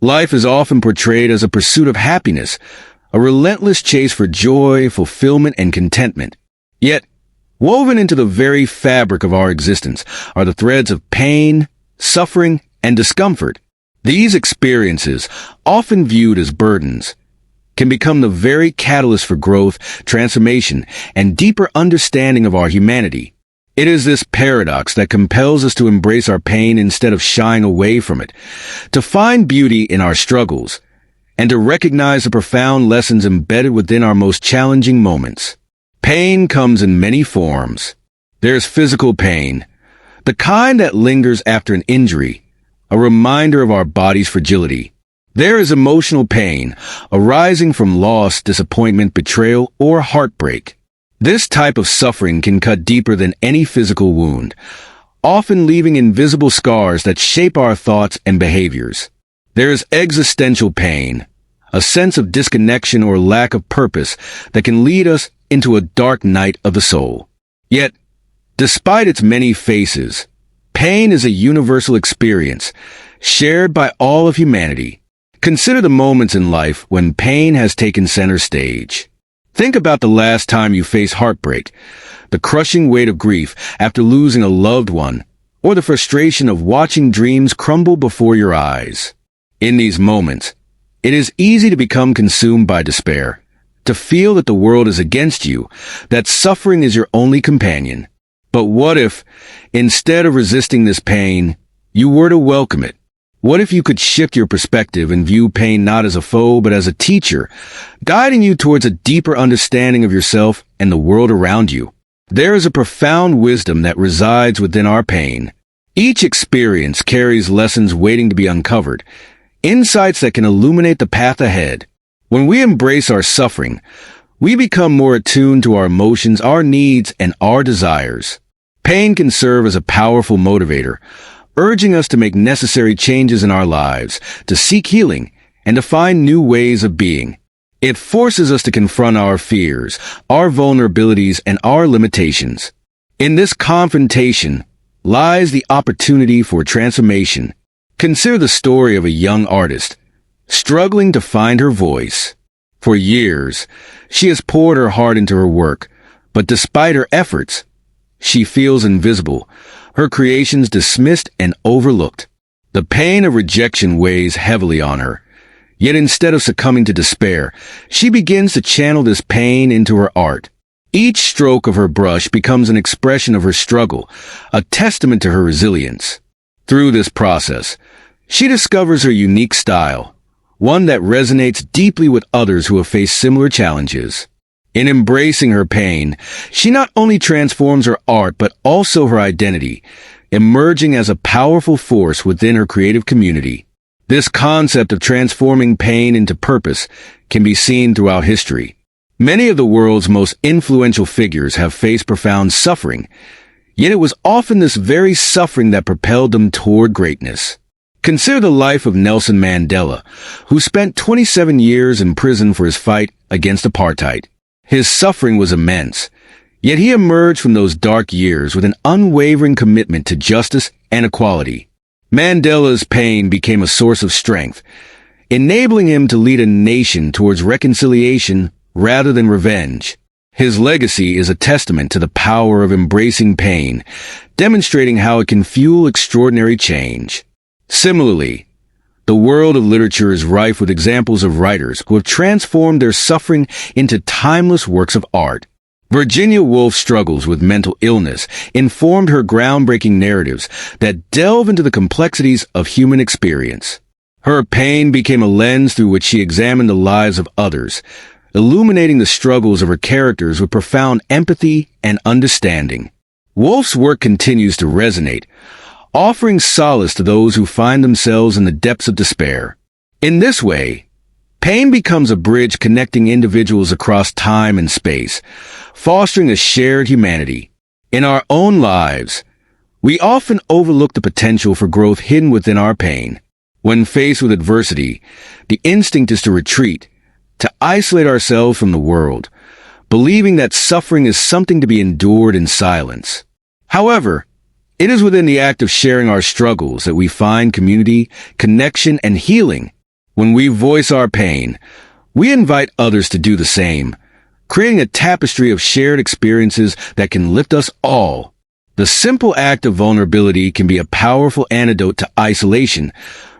Life is often portrayed as a pursuit of happiness, a relentless chase for joy, fulfillment, and contentment. Yet, woven into the very fabric of our existence are the threads of pain, suffering, and discomfort. These experiences, often viewed as burdens, can become the very catalyst for growth, transformation, and deeper understanding of our humanity. It is this paradox that compels us to embrace our pain instead of shying away from it, to find beauty in our struggles, and to recognize the profound lessons embedded within our most challenging moments. Pain comes in many forms. There's physical pain, the kind that lingers after an injury, a reminder of our body's fragility. There is emotional pain, arising from loss, disappointment, betrayal, or heartbreak. This type of suffering can cut deeper than any physical wound, often leaving invisible scars that shape our thoughts and behaviors. There is existential pain, a sense of disconnection or lack of purpose that can lead us into a dark night of the soul. Yet, despite its many faces, pain is a universal experience, shared by all of humanity. Consider the moments in life when pain has taken center stage. Think about the last time you faced heartbreak, the crushing weight of grief after losing a loved one, or the frustration of watching dreams crumble before your eyes. In these moments, it is easy to become consumed by despair, to feel that the world is against you, that suffering is your only companion. But what if, instead of resisting this pain, you were to welcome it? What if you could shift your perspective and view pain not as a foe but as a teacher, guiding you towards a deeper understanding of yourself and the world around you? There is a profound wisdom that resides within our pain. Each experience carries lessons waiting to be uncovered, insights that can illuminate the path ahead. When we embrace our suffering, we become more attuned to our emotions, our needs, and our desires. Pain can serve as a powerful motivator, urging us to make necessary changes in our lives, to seek healing, and to find new ways of being. It forces us to confront our fears, our vulnerabilities, and our limitations. In this confrontation lies the opportunity for transformation. Consider the story of a young artist, struggling to find her voice. For years, she has poured her heart into her work, but despite her efforts, she feels invisible, her creations dismissed and overlooked. The pain of rejection weighs heavily on her. Yet instead of succumbing to despair, she begins to channel this pain into her art. Each stroke of her brush becomes an expression of her struggle, a testament to her resilience. Through this process, she discovers her unique style, one that resonates deeply with others who have faced similar challenges. In embracing her pain, she not only transforms her art but also her identity, emerging as a powerful force within her creative community. This concept of transforming pain into purpose can be seen throughout history. Many of the world's most influential figures have faced profound suffering, yet it was often this very suffering that propelled them toward greatness. Consider the life of Nelson Mandela, who spent 27 years in prison for his fight against apartheid. His suffering was immense, yet he emerged from those dark years with an unwavering commitment to justice and equality. Mandela's pain became a source of strength, enabling him to lead a nation towards reconciliation rather than revenge. His legacy is a testament to the power of embracing pain, demonstrating how it can fuel extraordinary change. Similarly, the world of literature is rife with examples of writers who have transformed their suffering into timeless works of art. Virginia Woolf's struggles with mental illness informed her groundbreaking narratives that delve into the complexities of human experience. Her pain became a lens through which she examined the lives of others, illuminating the struggles of her characters with profound empathy and understanding. Woolf's work continues to resonate, offering solace to those who find themselves in the depths of despair. In this way, pain becomes a bridge connecting individuals across time and space, fostering a shared humanity. In our own lives, we often overlook the potential for growth hidden within our pain. When faced with adversity, the instinct is to retreat, to isolate ourselves from the world, believing that suffering is something to be endured in silence. However, it is within the act of sharing our struggles that we find community, connection, and healing. When we voice our pain, we invite others to do the same, creating a tapestry of shared experiences that can lift us all. The simple act of vulnerability can be a powerful antidote to isolation,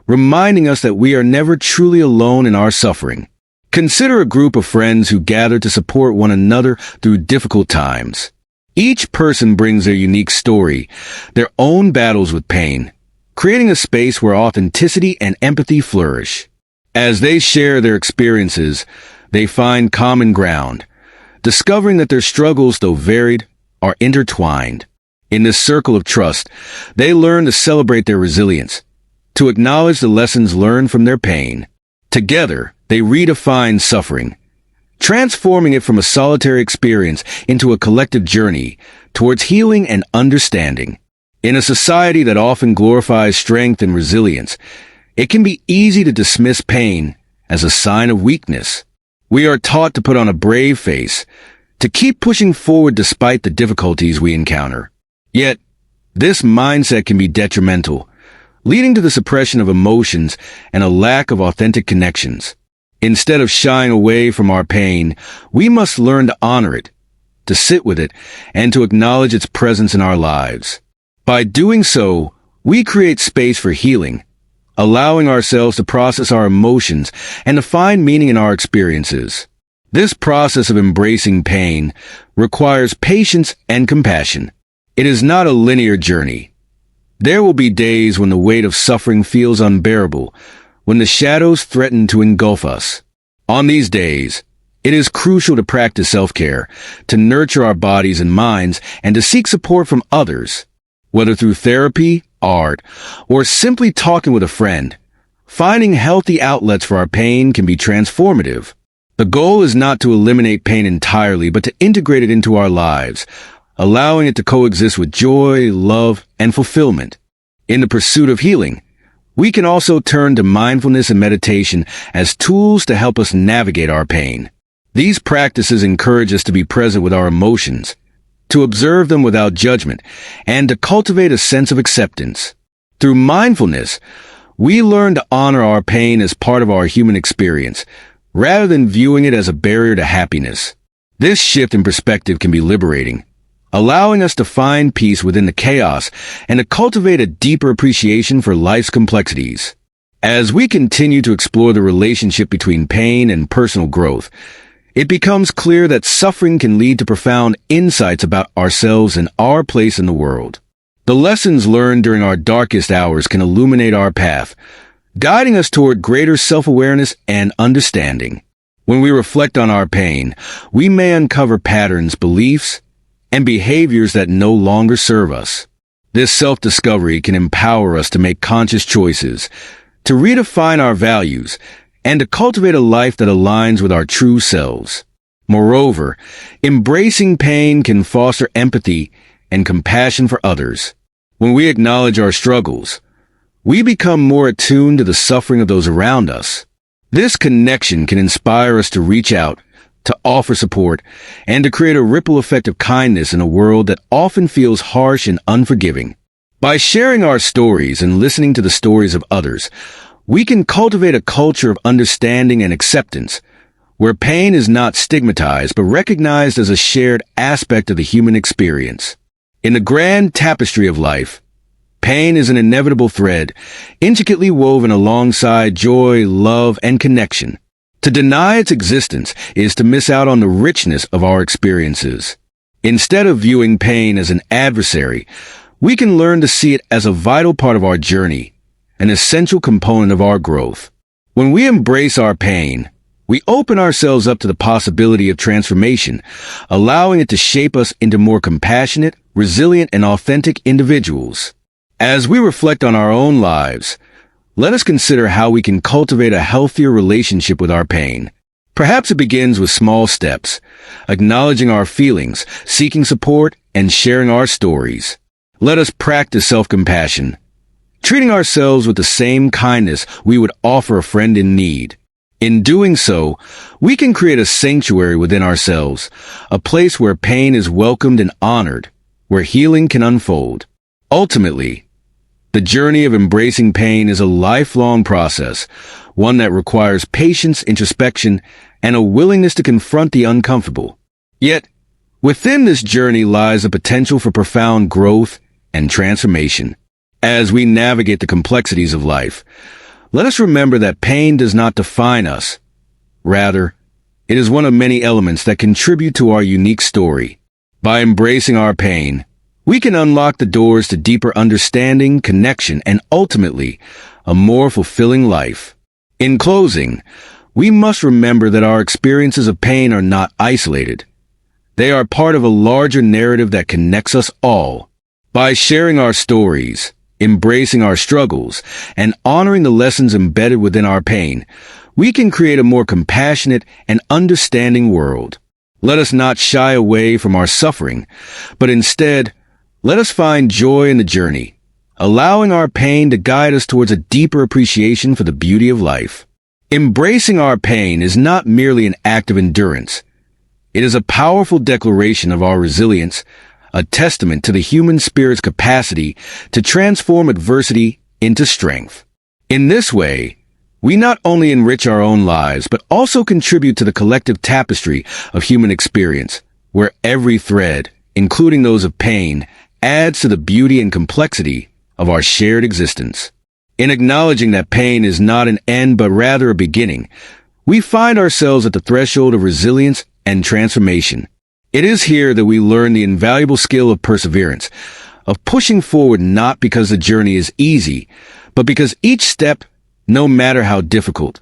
reminding us that we are never truly alone in our suffering. Consider a group of friends who gather to support one another through difficult times. Each person brings their unique story, their own battles with pain, creating a space where authenticity and empathy flourish. As they share their experiences, they find common ground, discovering that their struggles, though varied, are intertwined. In this circle of trust, they learn to celebrate their resilience, to acknowledge the lessons learned from their pain. Together, they redefine suffering, transforming it from a solitary experience into a collective journey towards healing and understanding. In a society that often glorifies strength and resilience, it can be easy to dismiss pain as a sign of weakness. We are taught to put on a brave face, to keep pushing forward despite the difficulties we encounter. Yet, this mindset can be detrimental, leading to the suppression of emotions and a lack of authentic connections. Instead of shying away from our pain, we must learn to honor it, to sit with it, and to acknowledge its presence in our lives. By doing so, we create space for healing, allowing ourselves to process our emotions and to find meaning in our experiences. This process of embracing pain requires patience and compassion. It is not a linear journey. There will be days when the weight of suffering feels unbearable, when the shadows threaten to engulf us. On these days, it is crucial to practice self-care, to nurture our bodies and minds, and to seek support from others. Whether through therapy, art, or simply talking with a friend, finding healthy outlets for our pain can be transformative. The goal is not to eliminate pain entirely, but to integrate it into our lives, allowing it to coexist with joy, love, and fulfillment. In the pursuit of healing, we can also turn to mindfulness and meditation as tools to help us navigate our pain. These practices encourage us to be present with our emotions, to observe them without judgment, and to cultivate a sense of acceptance. Through mindfulness, we learn to honor our pain as part of our human experience, rather than viewing it as a barrier to happiness. This shift in perspective can be liberating, allowing us to find peace within the chaos and to cultivate a deeper appreciation for life's complexities. As we continue to explore the relationship between pain and personal growth, it becomes clear that suffering can lead to profound insights about ourselves and our place in the world. The lessons learned during our darkest hours can illuminate our path, guiding us toward greater self-awareness and understanding. When we reflect on our pain, we may uncover patterns, beliefs, and behaviors that no longer serve us. This self-discovery can empower us to make conscious choices, to redefine our values, and to cultivate a life that aligns with our true selves. Moreover, embracing pain can foster empathy and compassion for others. When we acknowledge our struggles, we become more attuned to the suffering of those around us. This connection can inspire us to reach out, to offer support, and to create a ripple effect of kindness in a world that often feels harsh and unforgiving. By sharing our stories and listening to the stories of others, we can cultivate a culture of understanding and acceptance, where pain is not stigmatized but recognized as a shared aspect of the human experience. In the grand tapestry of life, pain is an inevitable thread, intricately woven alongside joy, love, and connection. To deny its existence is to miss out on the richness of our experiences. Instead of viewing pain as an adversary, we can learn to see it as a vital part of our journey, an essential component of our growth. When we embrace our pain, we open ourselves up to the possibility of transformation, allowing it to shape us into more compassionate, resilient, and authentic individuals. As we reflect on our own lives, let us consider how we can cultivate a healthier relationship with our pain. Perhaps it begins with small steps, acknowledging our feelings, seeking support, and sharing our stories. Let us practice self-compassion, treating ourselves with the same kindness we would offer a friend in need. In doing so, we can create a sanctuary within ourselves, a place where pain is welcomed and honored, where healing can unfold. Ultimately, the journey of embracing pain is a lifelong process, one that requires patience, introspection, and a willingness to confront the uncomfortable. Yet, within this journey lies a potential for profound growth and transformation. As we navigate the complexities of life, let us remember that pain does not define us. Rather, it is one of many elements that contribute to our unique story. By embracing our pain, we can unlock the doors to deeper understanding, connection, and ultimately, a more fulfilling life. In closing, we must remember that our experiences of pain are not isolated. They are part of a larger narrative that connects us all. By sharing our stories, embracing our struggles, and honoring the lessons embedded within our pain, we can create a more compassionate and understanding world. Let us not shy away from our suffering, but instead, let us find joy in the journey, allowing our pain to guide us towards a deeper appreciation for the beauty of life. Embracing our pain is not merely an act of endurance. It is a powerful declaration of our resilience, a testament to the human spirit's capacity to transform adversity into strength. In this way, we not only enrich our own lives, but also contribute to the collective tapestry of human experience, where every thread, including those of pain, adds to the beauty and complexity of our shared existence. In acknowledging that pain is not an end but rather a beginning, we find ourselves at the threshold of resilience and transformation. It is here that we learn the invaluable skill of perseverance, of pushing forward not because the journey is easy, but because each step, no matter how difficult,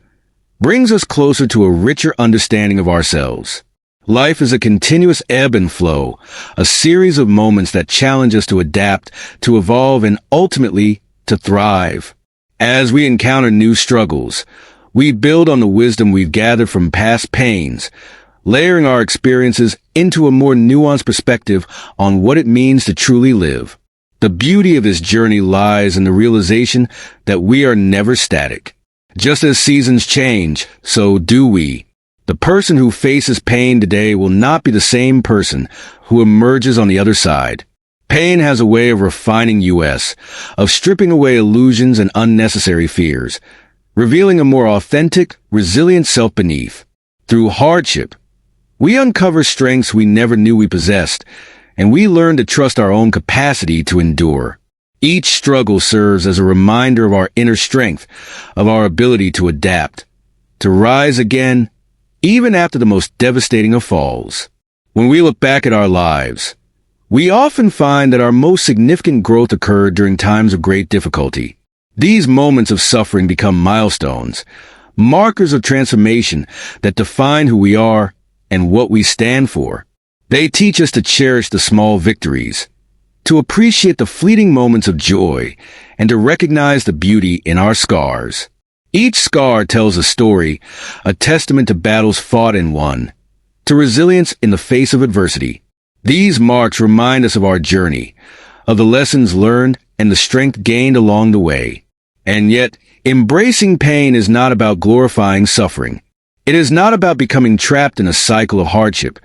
brings us closer to a richer understanding of ourselves. Life is a continuous ebb and flow, a series of moments that challenge us to adapt, to evolve, and ultimately to thrive. As we encounter new struggles, we build on the wisdom we've gathered from past pains, layering our experiences into a more nuanced perspective on what it means to truly live. The beauty of this journey lies in the realization that we are never static. Just as seasons change, so do we. The person who faces pain today will not be the same person who emerges on the other side. Pain has a way of refining us, of stripping away illusions and unnecessary fears, revealing a more authentic, resilient self beneath. Through hardship, we uncover strengths we never knew we possessed, and we learn to trust our own capacity to endure. Each struggle serves as a reminder of our inner strength, of our ability to adapt, to rise again, even after the most devastating of falls. When we look back at our lives, we often find that our most significant growth occurred during times of great difficulty. These moments of suffering become milestones, markers of transformation that define who we are and what we stand for. They teach us to cherish the small victories, to appreciate the fleeting moments of joy, and to recognize the beauty in our scars. Each scar tells a story, a testament to battles fought and won, to resilience in the face of adversity. These marks remind us of our journey, of the lessons learned and the strength gained along the way. And yet, embracing pain is not about glorifying suffering. It is not about becoming trapped in a cycle of hardship,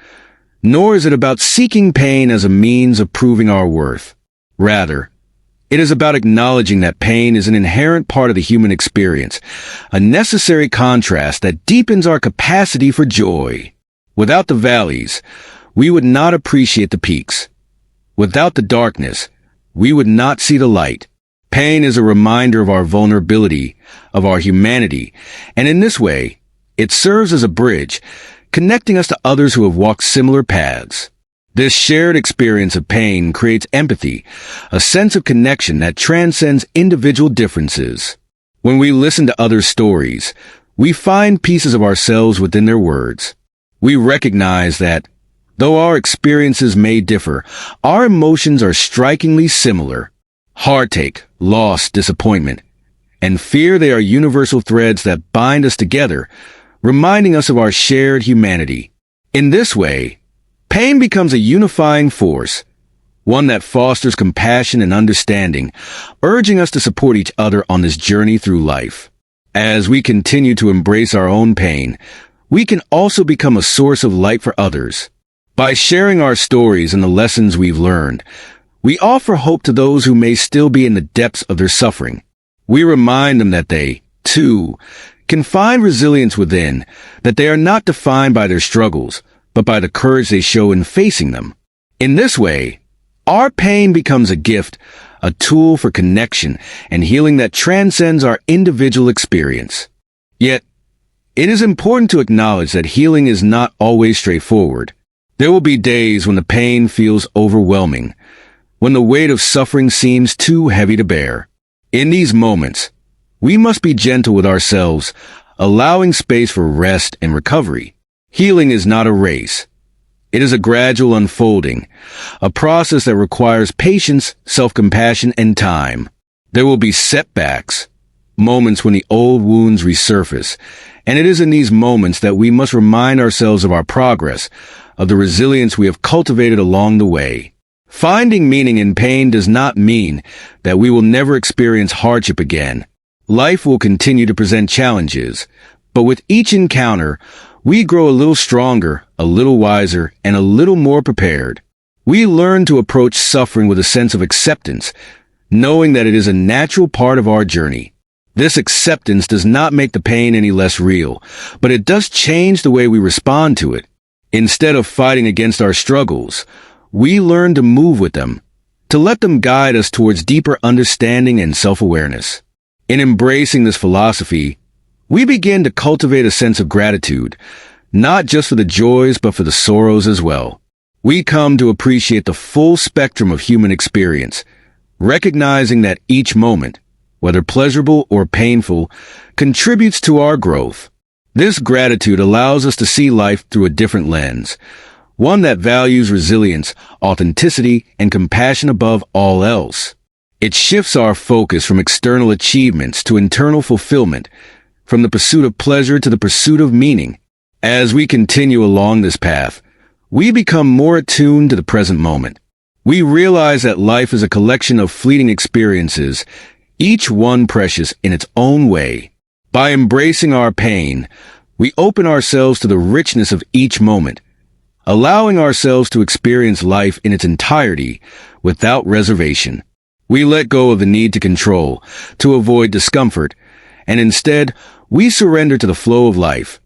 nor is it about seeking pain as a means of proving our worth. Rather, it is about acknowledging that pain is an inherent part of the human experience, a necessary contrast that deepens our capacity for joy. Without the valleys, we would not appreciate the peaks. Without the darkness, we would not see the light. Pain is a reminder of our vulnerability, of our humanity, and in this way, it serves as a bridge, connecting us to others who have walked similar paths. This shared experience of pain creates empathy, a sense of connection that transcends individual differences. When we listen to others' stories, we find pieces of ourselves within their words. We recognize that, though our experiences may differ, our emotions are strikingly similar. Heartache, loss, disappointment, and fear, they are universal threads that bind us together, reminding us of our shared humanity. In this way, pain becomes a unifying force, one that fosters compassion and understanding, urging us to support each other on this journey through life. As we continue to embrace our own pain, we can also become a source of light for others. By sharing our stories and the lessons we've learned, we offer hope to those who may still be in the depths of their suffering. We remind them that they, too, can find resilience within, that they are not defined by their struggles, but by the courage they show in facing them. In this way, our pain becomes a gift, a tool for connection and healing that transcends our individual experience. Yet, it is important to acknowledge that healing is not always straightforward. There will be days when the pain feels overwhelming, when the weight of suffering seems too heavy to bear. In these moments, we must be gentle with ourselves, allowing space for rest and recovery. Healing is not a race. It is a gradual unfolding, a process that requires patience, self-compassion, and time. There will be setbacks, moments when the old wounds resurface, and it is in these moments that we must remind ourselves of our progress, of the resilience we have cultivated along the way. Finding meaning in pain does not mean that we will never experience hardship again. Life will continue to present challenges, but with each encounter, we grow a little stronger, a little wiser, and a little more prepared. We learn to approach suffering with a sense of acceptance, knowing that it is a natural part of our journey. This acceptance does not make the pain any less real, but it does change the way we respond to it. Instead of fighting against our struggles, we learn to move with them, to let them guide us towards deeper understanding and self-awareness. In embracing this philosophy, we begin to cultivate a sense of gratitude, not just for the joys but for the sorrows as well. We come to appreciate the full spectrum of human experience, recognizing that each moment, whether pleasurable or painful, contributes to our growth. This gratitude allows us to see life through a different lens, one that values resilience, authenticity, and compassion above all else. It shifts our focus from external achievements to internal fulfillment, from the pursuit of pleasure to the pursuit of meaning. As we continue along this path, we become more attuned to the present moment. We realize that life is a collection of fleeting experiences, each one precious in its own way. By embracing our pain, we open ourselves to the richness of each moment, allowing ourselves to experience life in its entirety without reservation. We let go of the need to control, to avoid discomfort, and instead, we surrender to the flow of life,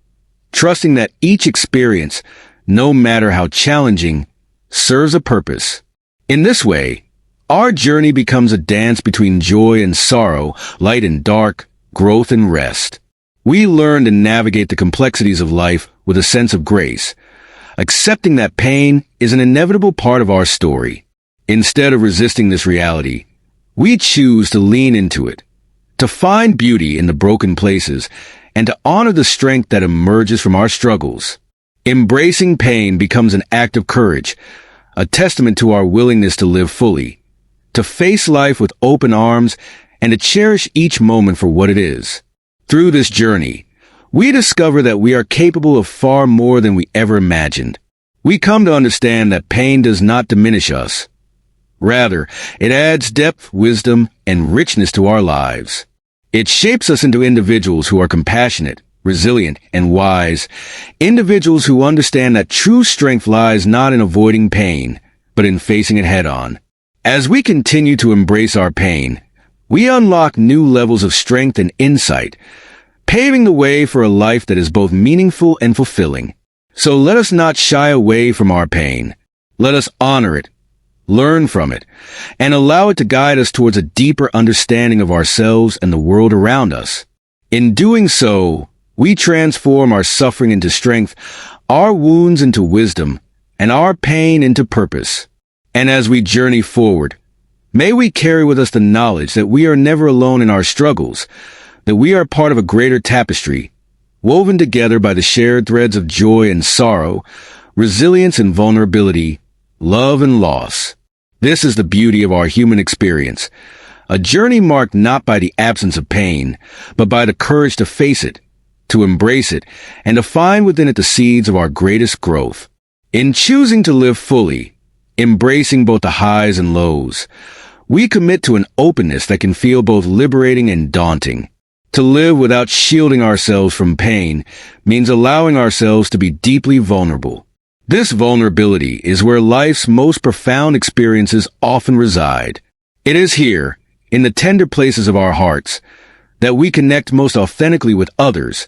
trusting that each experience, no matter how challenging, serves a purpose. In this way, our journey becomes a dance between joy and sorrow, light and dark, growth and rest. We learn to navigate the complexities of life with a sense of grace, accepting that pain is an inevitable part of our story. Instead of resisting this reality, we choose to lean into it, to find beauty in the broken places, and to honor the strength that emerges from our struggles. Embracing pain becomes an act of courage, a testament to our willingness to live fully, to face life with open arms, and to cherish each moment for what it is. Through this journey, we discover that we are capable of far more than we ever imagined. We come to understand that pain does not diminish us. Rather, it adds depth, wisdom, and richness to our lives. It shapes us into individuals who are compassionate, resilient, and wise, individuals who understand that true strength lies not in avoiding pain, but in facing it head-on. As we continue to embrace our pain, we unlock new levels of strength and insight, paving the way for a life that is both meaningful and fulfilling. So let us not shy away from our pain. Let us honor it, learn from it, and allow it to guide us towards a deeper understanding of ourselves and the world around us. In doing so, we transform our suffering into strength, our wounds into wisdom, and our pain into purpose. And as we journey forward, may we carry with us the knowledge that we are never alone in our struggles, that we are part of a greater tapestry, woven together by the shared threads of joy and sorrow, resilience and vulnerability, love and loss. This is the beauty of our human experience, a journey marked not by the absence of pain, but by the courage to face it, to embrace it, and to find within it the seeds of our greatest growth. In choosing to live fully, embracing both the highs and lows, we commit to an openness that can feel both liberating and daunting. To live without shielding ourselves from pain means allowing ourselves to be deeply vulnerable. This vulnerability is where life's most profound experiences often reside. It is here, in the tender places of our hearts, that we connect most authentically with others,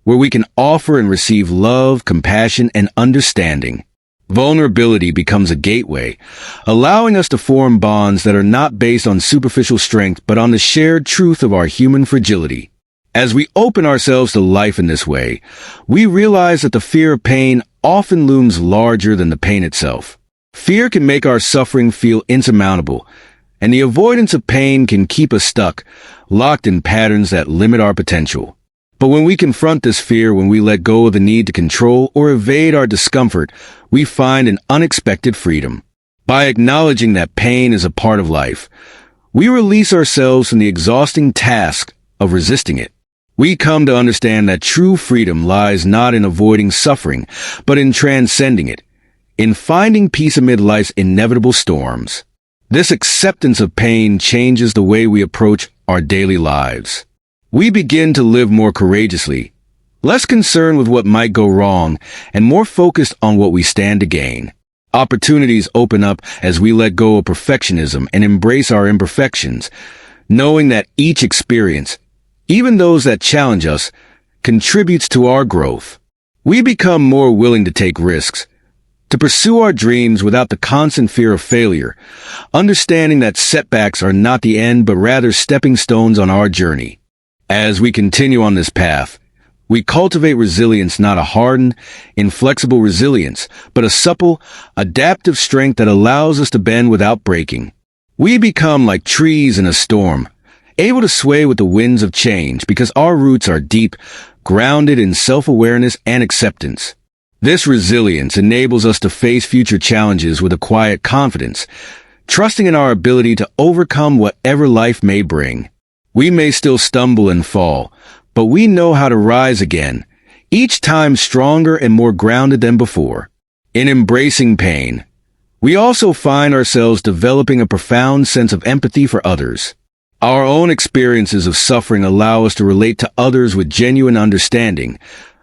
where we can offer and receive love, compassion, and understanding. Vulnerability becomes a gateway, allowing us to form bonds that are not based on superficial strength but on the shared truth of our human fragility. As we open ourselves to life in this way, we realize that the fear of pain often looms larger than the pain itself. Fear can make our suffering feel insurmountable, and the avoidance of pain can keep us stuck, locked in patterns that limit our potential. But when we confront this fear, when we let go of the need to control or evade our discomfort, we find an unexpected freedom. By acknowledging that pain is a part of life, we release ourselves from the exhausting task of resisting it. We come to understand that true freedom lies not in avoiding suffering, but in transcending it, in finding peace amid life's inevitable storms. This acceptance of pain changes the way we approach our daily lives. We begin to live more courageously, less concerned with what might go wrong, and more focused on what we stand to gain. Opportunities open up as we let go of perfectionism and embrace our imperfections, knowing that each experience, even those that challenge us, contributes to our growth. We become more willing to take risks, to pursue our dreams without the constant fear of failure, understanding that setbacks are not the end but rather stepping stones on our journey. As we continue on this path, we cultivate resilience, not a hardened, inflexible resilience, but a supple, adaptive strength that allows us to bend without breaking. We become like trees in a storm, able to sway with the winds of change because our roots are deep, grounded in self-awareness and acceptance. This resilience enables us to face future challenges with a quiet confidence, trusting in our ability to overcome whatever life may bring. We may still stumble and fall, but we know how to rise again, each time stronger and more grounded than before. In embracing pain, we also find ourselves developing a profound sense of empathy for others. Our own experiences of suffering allow us to relate to others with genuine understanding,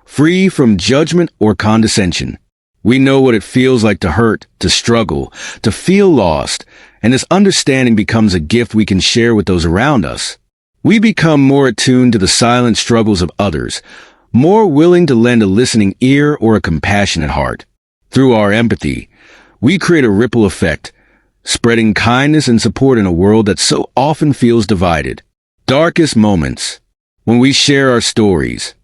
free from judgment or condescension. We know what it feels like to hurt, to struggle, to feel lost, and this understanding becomes a gift we can share with those around us. We become more attuned to the silent struggles of others, more willing to lend a listening ear or a compassionate heart. Through our empathy, we create a ripple effect, spreading kindness and support in a world that so often feels divided. Darkest moments, when we share our stories,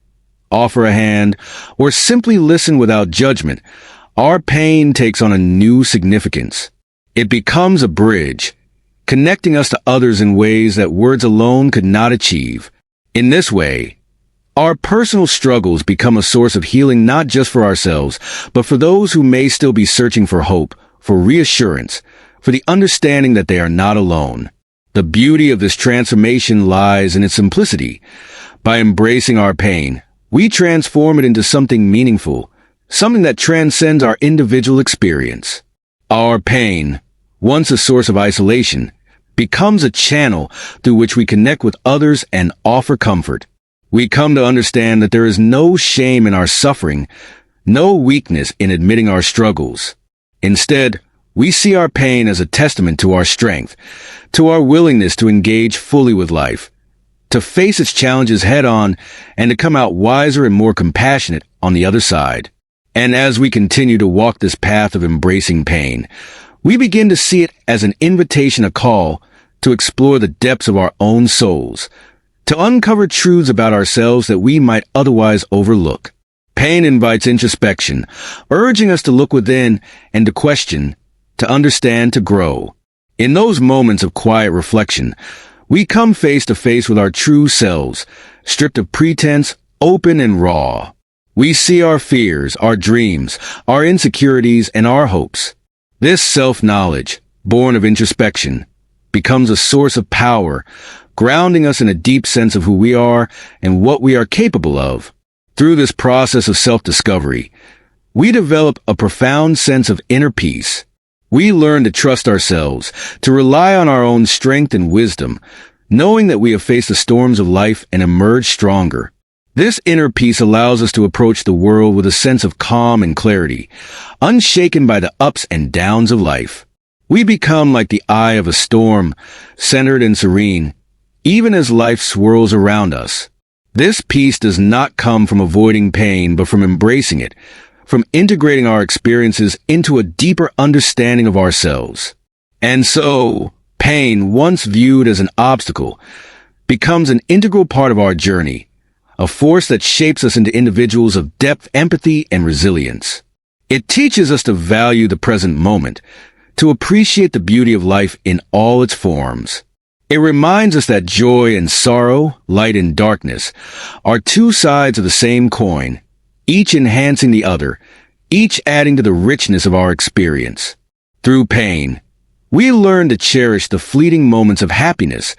offer a hand, or simply listen without judgment, our pain takes on a new significance. It becomes a bridge, connecting us to others in ways that words alone could not achieve. In this way, our personal struggles become a source of healing not just for ourselves, but for those who may still be searching for hope, for reassurance, for the understanding that they are not alone. The beauty of this transformation lies in its simplicity. By embracing our pain, we transform it into something meaningful, something that transcends our individual experience. Our pain, once a source of isolation, becomes a channel through which we connect with others and offer comfort. We come to understand that there is no shame in our suffering, no weakness in admitting our struggles. Instead, we see our pain as a testament to our strength, to our willingness to engage fully with life, to face its challenges head-on, and to come out wiser and more compassionate on the other side. And as we continue to walk this path of embracing pain, we begin to see it as an invitation, a call to explore the depths of our own souls, to uncover truths about ourselves that we might otherwise overlook. Pain invites introspection, urging us to look within and to question, to understand, to grow. In those moments of quiet reflection, we come face to face with our true selves, stripped of pretense, open and raw. We see our fears, our dreams, our insecurities, and our hopes. This self-knowledge, born of introspection, becomes a source of power, grounding us in a deep sense of who we are and what we are capable of. Through this process of self-discovery, we develop a profound sense of inner peace. We learn to trust ourselves, to rely on our own strength and wisdom, knowing that we have faced the storms of life and emerged stronger. This inner peace allows us to approach the world with a sense of calm and clarity, unshaken by the ups and downs of life. We become like the eye of a storm, centered and serene, even as life swirls around us. This peace does not come from avoiding pain, but from embracing it, from integrating our experiences into a deeper understanding of ourselves. And so, pain, once viewed as an obstacle, becomes an integral part of our journey, a force that shapes us into individuals of depth, empathy, and resilience. It teaches us to value the present moment, to appreciate the beauty of life in all its forms. It reminds us that joy and sorrow, light and darkness, are two sides of the same coin, each enhancing the other, each adding to the richness of our experience. Through pain, we learn to cherish the fleeting moments of happiness,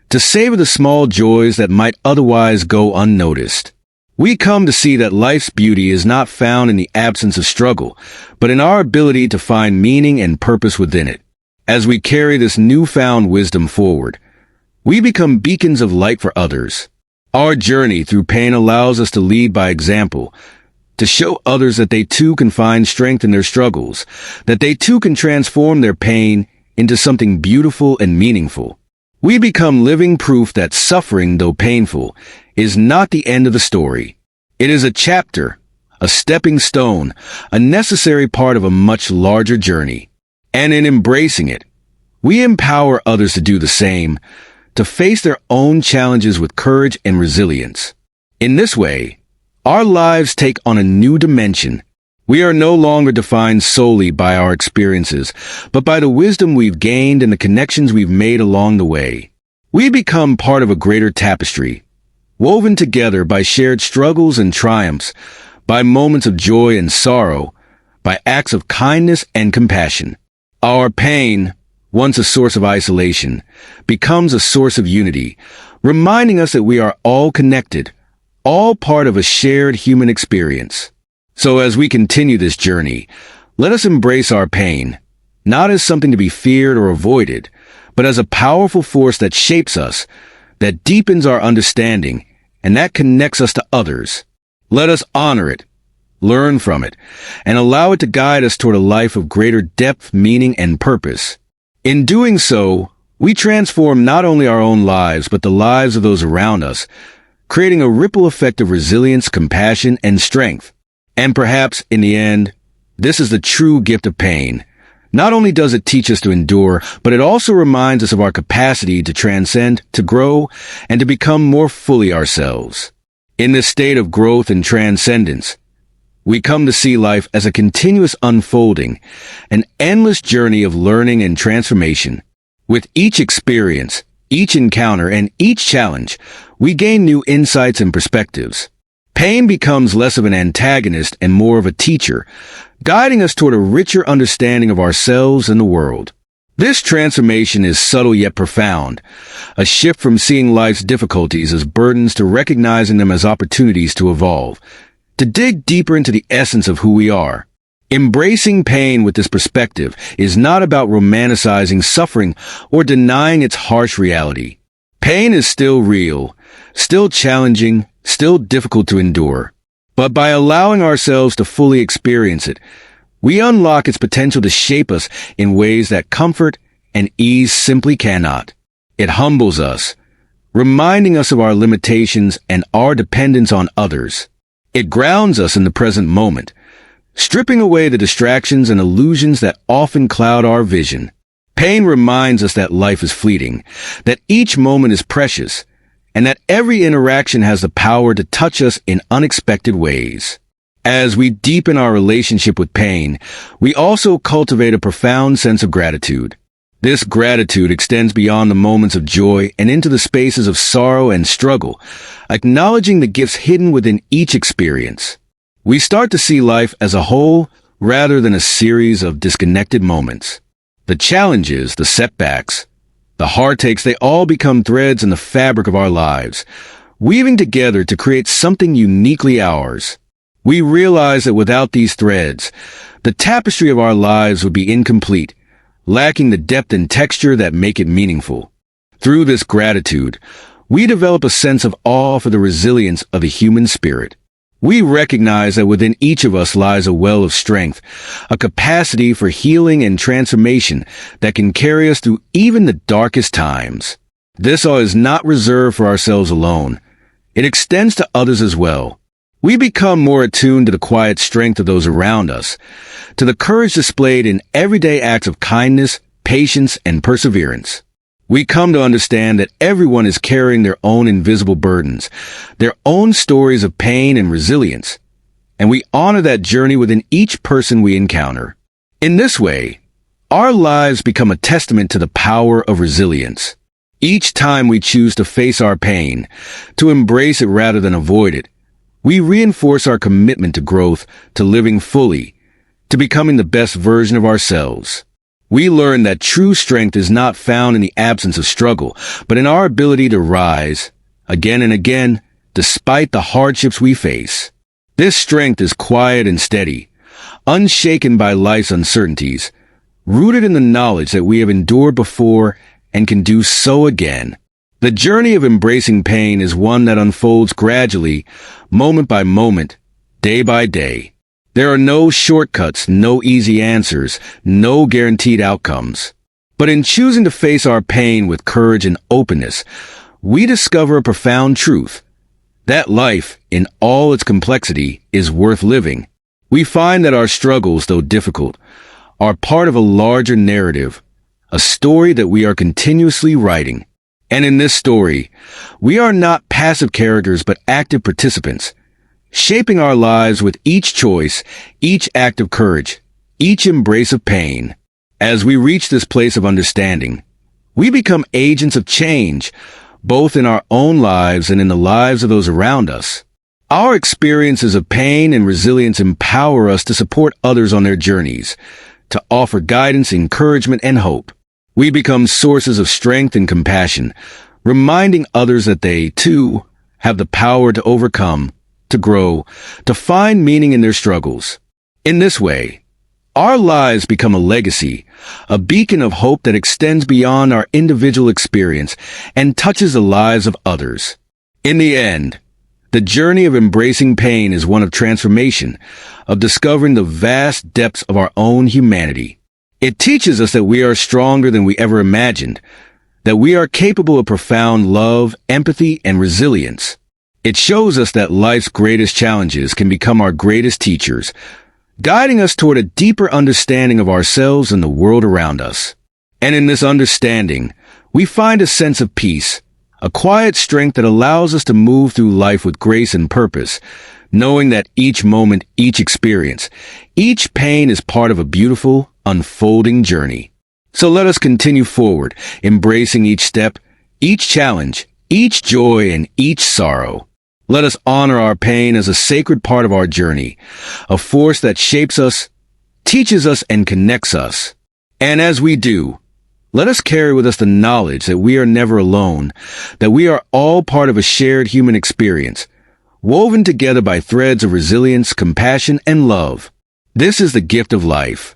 to savor the small joys that might otherwise go unnoticed. We come to see that life's beauty is not found in the absence of struggle, but in our ability to find meaning and purpose within it. As we carry this newfound wisdom forward, we become beacons of light for others. Our journey through pain allows us to lead by example, to show others that they too can find strength in their struggles, that they too can transform their pain into something beautiful and meaningful. We become living proof that suffering, though painful, is not the end of the story. It is a chapter, a stepping stone, a necessary part of a much larger journey. And in embracing it, we empower others to do the same, to face their own challenges with courage and resilience. In this way, our lives take on a new dimension. We are no longer defined solely by our experiences, but by the wisdom we've gained and the connections we've made along the way. We become part of a greater tapestry, woven together by shared struggles and triumphs, by moments of joy and sorrow, by acts of kindness and compassion. Our pain, once a source of isolation, becomes a source of unity, reminding us that we are all connected, all part of a shared human experience. So as we continue this journey, let us embrace our pain, not as something to be feared or avoided, but as a powerful force that shapes us, that deepens our understanding, and that connects us to others. Let us honor it, learn from it, and allow it to guide us toward a life of greater depth, meaning, and purpose. In doing so, we transform not only our own lives, but the lives of those around us, creating a ripple effect of resilience, compassion, and strength. And perhaps, in the end, this is the true gift of pain. Not only does it teach us to endure, but it also reminds us of our capacity to transcend, to grow, and to become more fully ourselves. In this state of growth and transcendence, we come to see life as a continuous unfolding, an endless journey of learning and transformation. With each experience, each encounter, and each challenge, we gain new insights and perspectives. Pain becomes less of an antagonist and more of a teacher, guiding us toward a richer understanding of ourselves and the world. This transformation is subtle yet profound, a shift from seeing life's difficulties as burdens to recognizing them as opportunities to evolve, to dig deeper into the essence of who we are. Embracing pain with this perspective is not about romanticizing suffering or denying its harsh reality. Pain is still real, still challenging, still difficult to endure. But by allowing ourselves to fully experience it, we unlock its potential to shape us in ways that comfort and ease simply cannot. It humbles us, reminding us of our limitations and our dependence on others. It grounds us in the present moment, stripping away the distractions and illusions that often cloud our vision. Pain reminds us that life is fleeting, that each moment is precious, and that every interaction has the power to touch us in unexpected ways. As we deepen our relationship with pain, we also cultivate a profound sense of gratitude. This gratitude extends beyond the moments of joy and into the spaces of sorrow and struggle, acknowledging the gifts hidden within each experience. We start to see life as a whole rather than a series of disconnected moments. The challenges, the setbacks, the heartaches, they all become threads in the fabric of our lives, weaving together to create something uniquely ours. We realize that without these threads, the tapestry of our lives would be incomplete, lacking the depth and texture that make it meaningful. Through this gratitude, we develop a sense of awe for the resilience of the human spirit. We recognize that within each of us lies a well of strength, a capacity for healing and transformation that can carry us through even the darkest times. This awe is not reserved for ourselves alone. It extends to others as well. We become more attuned to the quiet strength of those around us, to the courage displayed in everyday acts of kindness, patience, and perseverance. We come to understand that everyone is carrying their own invisible burdens, their own stories of pain and resilience, and we honor that journey within each person we encounter. In this way, our lives become a testament to the power of resilience. Each time we choose to face our pain, to embrace it rather than avoid it, we reinforce our commitment to growth, to living fully, to becoming the best version of ourselves. We learn that true strength is not found in the absence of struggle, but in our ability to rise, again and again, despite the hardships we face. This strength is quiet and steady, unshaken by life's uncertainties, rooted in the knowledge that we have endured before and can do so again. The journey of embracing pain is one that unfolds gradually, moment by moment, day by day. There are no shortcuts, no easy answers, no guaranteed outcomes. But in choosing to face our pain with courage and openness, we discover a profound truth: that life, in all its complexity, is worth living. We find that our struggles, though difficult, are part of a larger narrative, a story that we are continuously writing. And in this story, we are not passive characters but active participants, shaping our lives with each choice, each act of courage, each embrace of pain. As we reach this place of understanding, we become agents of change, both in our own lives and in the lives of those around us. Our experiences of pain and resilience empower us to support others on their journeys, to offer guidance, encouragement, and hope. We become sources of strength and compassion, reminding others that they, too, have the power to overcome, to grow, to find meaning in their struggles. In this way, our lives become a legacy, a beacon of hope that extends beyond our individual experience and touches the lives of others. In the end, the journey of embracing pain is one of transformation, of discovering the vast depths of our own humanity. It teaches us that we are stronger than we ever imagined, that we are capable of profound love, empathy, and resilience. It shows us that life's greatest challenges can become our greatest teachers, guiding us toward a deeper understanding of ourselves and the world around us. And in this understanding, we find a sense of peace, a quiet strength that allows us to move through life with grace and purpose, knowing that each moment, each experience, each pain is part of a beautiful, unfolding journey. So let us continue forward, embracing each step, each challenge, each joy, and each sorrow. Let us honor our pain as a sacred part of our journey, a force that shapes us, teaches us, and connects us. And as we do, let us carry with us the knowledge that we are never alone, that we are all part of a shared human experience, woven together by threads of resilience, compassion, and love. This is the gift of life,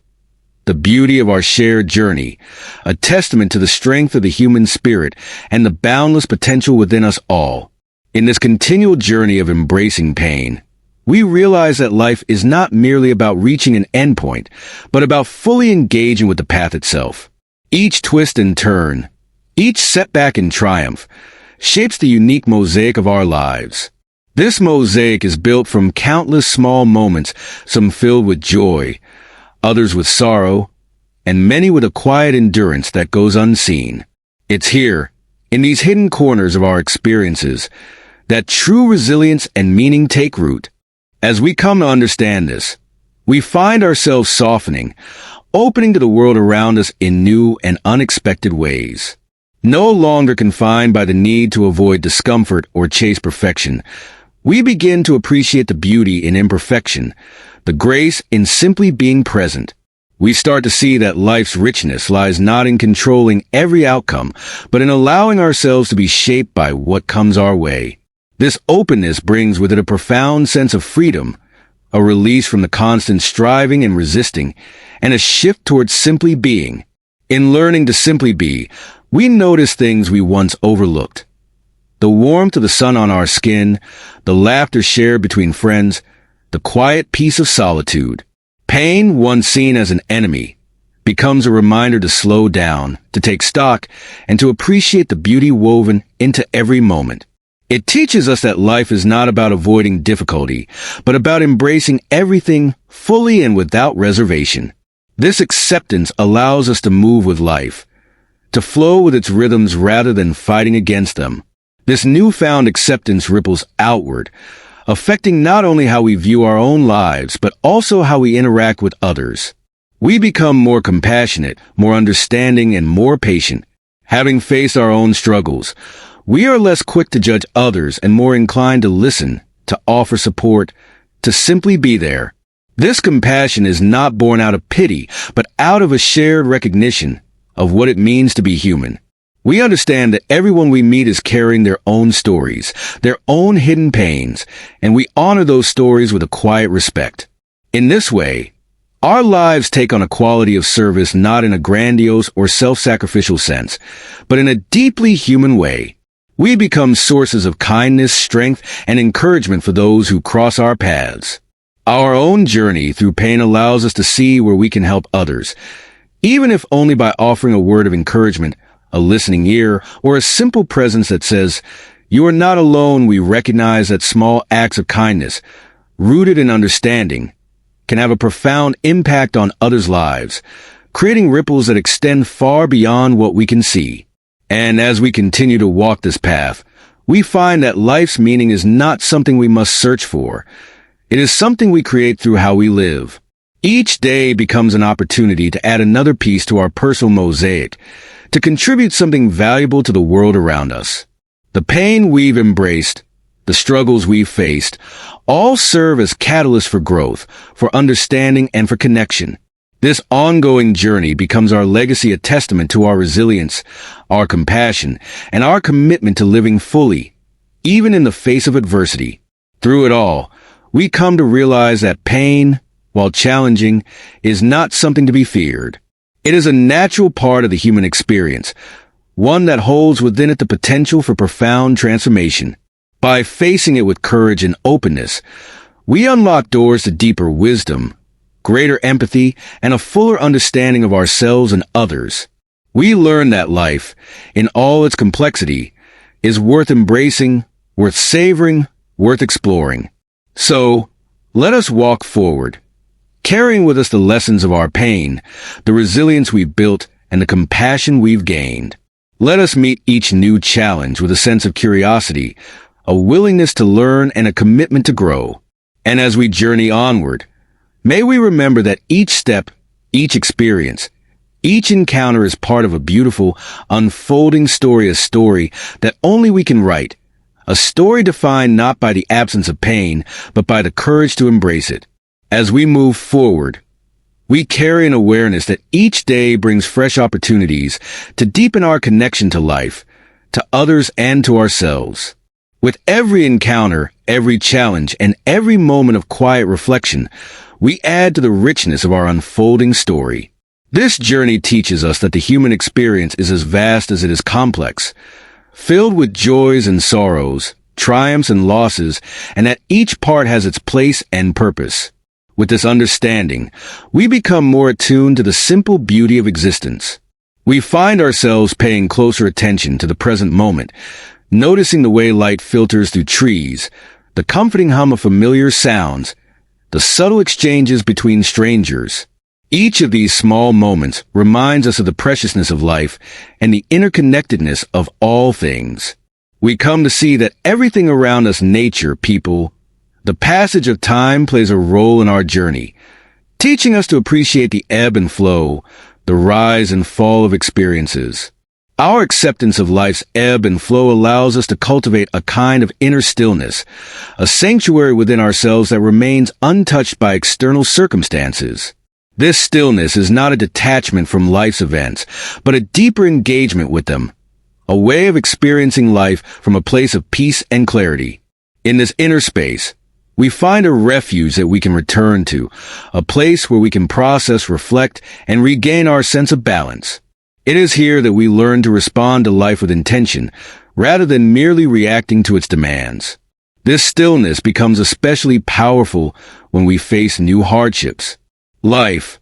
the beauty of our shared journey, a testament to the strength of the human spirit and the boundless potential within us all. In this continual journey of embracing pain, we realize that life is not merely about reaching an endpoint, but about fully engaging with the path itself. Each twist and turn, each setback and triumph, shapes the unique mosaic of our lives. This mosaic is built from countless small moments, some filled with joy, others with sorrow, and many with a quiet endurance that goes unseen. It's here, in these hidden corners of our experiences, that true resilience and meaning take root. As we come to understand this, we find ourselves softening, opening to the world around us in new and unexpected ways. No longer confined by the need to avoid discomfort or chase perfection, we begin to appreciate the beauty in imperfection, the grace in simply being present. We start to see that life's richness lies not in controlling every outcome, but in allowing ourselves to be shaped by what comes our way. This openness brings with it a profound sense of freedom, a release from the constant striving and resisting, and a shift towards simply being. In learning to simply be, we notice things we once overlooked. The warmth of the sun on our skin, the laughter shared between friends, the quiet peace of solitude. Pain, once seen as an enemy, becomes a reminder to slow down, to take stock, and to appreciate the beauty woven into every moment. It teaches us that life is not about avoiding difficulty, but about embracing everything fully and without reservation. This acceptance allows us to move with life, to flow with its rhythms rather than fighting against them. This newfound acceptance ripples outward, affecting not only how we view our own lives, but also how we interact with others. We become more compassionate, more understanding, and more patient. Having faced our own struggles, we are less quick to judge others and more inclined to listen, to offer support, to simply be there. This compassion is not born out of pity, but out of a shared recognition of what it means to be human. We understand that everyone we meet is carrying their own stories, their own hidden pains, and we honor those stories with a quiet respect. In this way, our lives take on a quality of service not in a grandiose or self-sacrificial sense, but in a deeply human way. We become sources of kindness, strength, and encouragement for those who cross our paths. Our own journey through pain allows us to see where we can help others, even if only by offering a word of encouragement, a listening ear, or a simple presence that says, "You are not alone." We recognize that small acts of kindness, rooted in understanding, can have a profound impact on others' lives, creating ripples that extend far beyond what we can see. And as we continue to walk this path, we find that life's meaning is not something we must search for. It is something we create through how we live. Each day becomes an opportunity to add another piece to our personal mosaic, to contribute something valuable to the world around us. The pain we've embraced, the struggles we've faced, all serve as catalysts for growth, for understanding, and for connection. This ongoing journey becomes our legacy, a testament to our resilience, our compassion, and our commitment to living fully, even in the face of adversity. Through it all, we come to realize that pain, while challenging, is not something to be feared. It is a natural part of the human experience, one that holds within it the potential for profound transformation. By facing it with courage and openness, we unlock doors to deeper wisdom, greater empathy, and a fuller understanding of ourselves and others. We learn that life, in all its complexity, is worth embracing, worth savoring, worth exploring. So, let us walk forward, carrying with us the lessons of our pain, the resilience we've built, and the compassion we've gained. Let us meet each new challenge with a sense of curiosity, a willingness to learn, and a commitment to grow. And as we journey onward, may we remember that each step, each experience, each encounter is part of a beautiful, unfolding story, a story that only we can write, a story defined not by the absence of pain, but by the courage to embrace it. As we move forward, we carry an awareness that each day brings fresh opportunities to deepen our connection to life, to others, and to ourselves. With every encounter, every challenge, and every moment of quiet reflection, we add to the richness of our unfolding story. This journey teaches us that the human experience is as vast as it is complex, filled with joys and sorrows, triumphs and losses, and that each part has its place and purpose. With this understanding, we become more attuned to the simple beauty of existence. We find ourselves paying closer attention to the present moment, noticing the way light filters through trees, the comforting hum of familiar sounds, the subtle exchanges between strangers. Each of these small moments reminds us of the preciousness of life and the interconnectedness of all things. We come to see that everything around us, nature, people, the passage of time, plays a role in our journey, teaching us to appreciate the ebb and flow, the rise and fall of experiences. Our acceptance of life's ebb and flow allows us to cultivate a kind of inner stillness, a sanctuary within ourselves that remains untouched by external circumstances. This stillness is not a detachment from life's events, but a deeper engagement with them, a way of experiencing life from a place of peace and clarity. In this inner space, we find a refuge that we can return to, a place where we can process, reflect, and regain our sense of balance. It is here that we learn to respond to life with intention, rather than merely reacting to its demands. This stillness becomes especially powerful when we face new hardships. Life,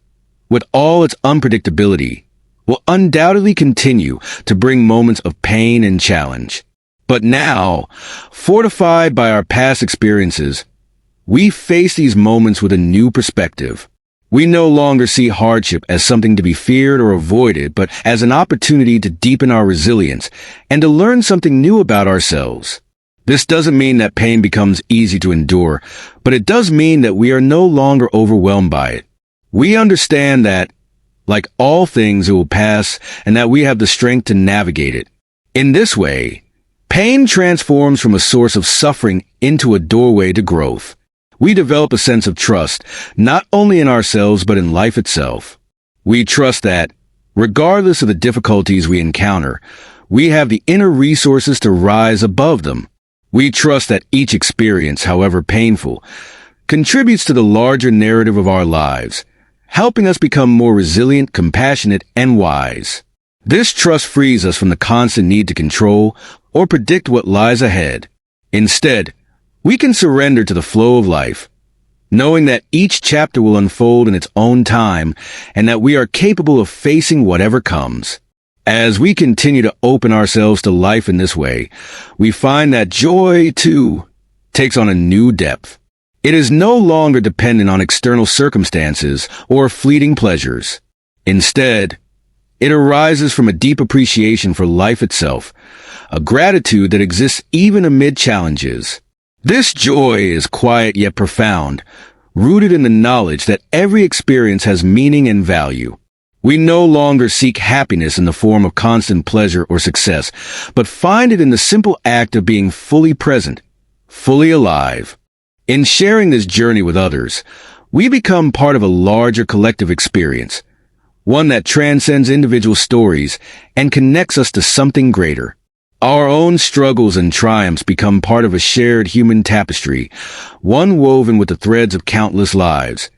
with all its unpredictability, will undoubtedly continue to bring moments of pain and challenge. But now, fortified by our past experiences, we face these moments with a new perspective. We no longer see hardship as something to be feared or avoided, but as an opportunity to deepen our resilience and to learn something new about ourselves. This doesn't mean that pain becomes easy to endure, but it does mean that we are no longer overwhelmed by it. We understand that, like all things, it will pass and that we have the strength to navigate it. In this way, pain transforms from a source of suffering into a doorway to growth. We develop a sense of trust, not only in ourselves but in life itself. We trust that, regardless of the difficulties we encounter, we have the inner resources to rise above them. We trust that each experience, however painful, contributes to the larger narrative of our lives, helping us become more resilient, compassionate, and wise. This trust frees us from the constant need to control or predict what lies ahead. Instead, we can surrender to the flow of life, knowing that each chapter will unfold in its own time and that we are capable of facing whatever comes. As we continue to open ourselves to life in this way, we find that joy, too, takes on a new depth. It is no longer dependent on external circumstances or fleeting pleasures. Instead, it arises from a deep appreciation for life itself, a gratitude that exists even amid challenges. This joy is quiet yet profound, rooted in the knowledge that every experience has meaning and value. We no longer seek happiness in the form of constant pleasure or success, but find it in the simple act of being fully present, fully alive. In sharing this journey with others, we become part of a larger collective experience, one that transcends individual stories and connects us to something greater. Our own struggles and triumphs become part of a shared human tapestry, one woven with the threads of countless lives,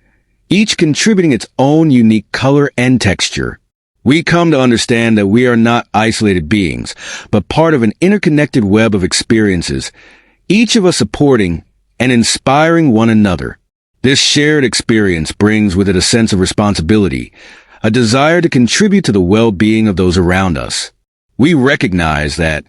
each contributing its own unique color and texture. We come to understand that we are not isolated beings, but part of an interconnected web of experiences, each of us supporting and inspiring one another. This shared experience brings with it a sense of responsibility, a desire to contribute to the well-being of those around us. We recognize that,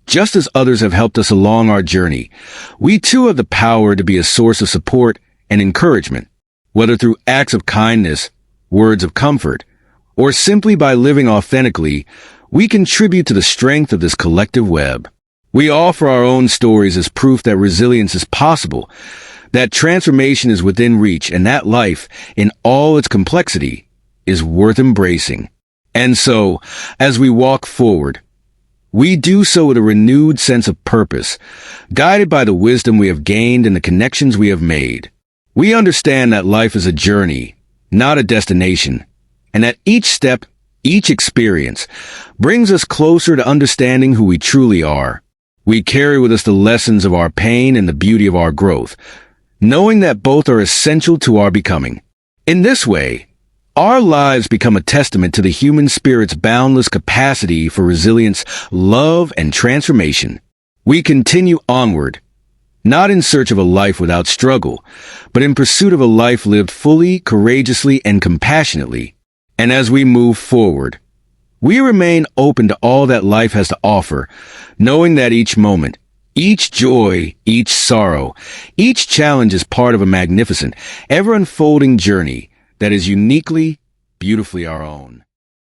just as others have helped us along our journey, we too have the power to be a source of support and encouragement, whether through acts of kindness, words of comfort, or simply by living authentically. We contribute to the strength of this collective web. We offer our own stories as proof that resilience is possible, that transformation is within reach, and that life, in all its complexity, is worth embracing. And so, as we walk forward, we do so with a renewed sense of purpose, guided by the wisdom we have gained and the connections we have made. We understand that life is a journey, not a destination, and that each step, each experience, brings us closer to understanding who we truly are. We carry with us the lessons of our pain and the beauty of our growth, knowing that both are essential to our becoming. In this way, our lives become a testament to the human spirit's boundless capacity for resilience, love, and transformation. We continue onward, not in search of a life without struggle, but in pursuit of a life lived fully, courageously, and compassionately. And as we move forward, we remain open to all that life has to offer, knowing that each moment, each joy, each sorrow, each challenge is part of a magnificent, ever-unfolding journey that is uniquely, beautifully our own.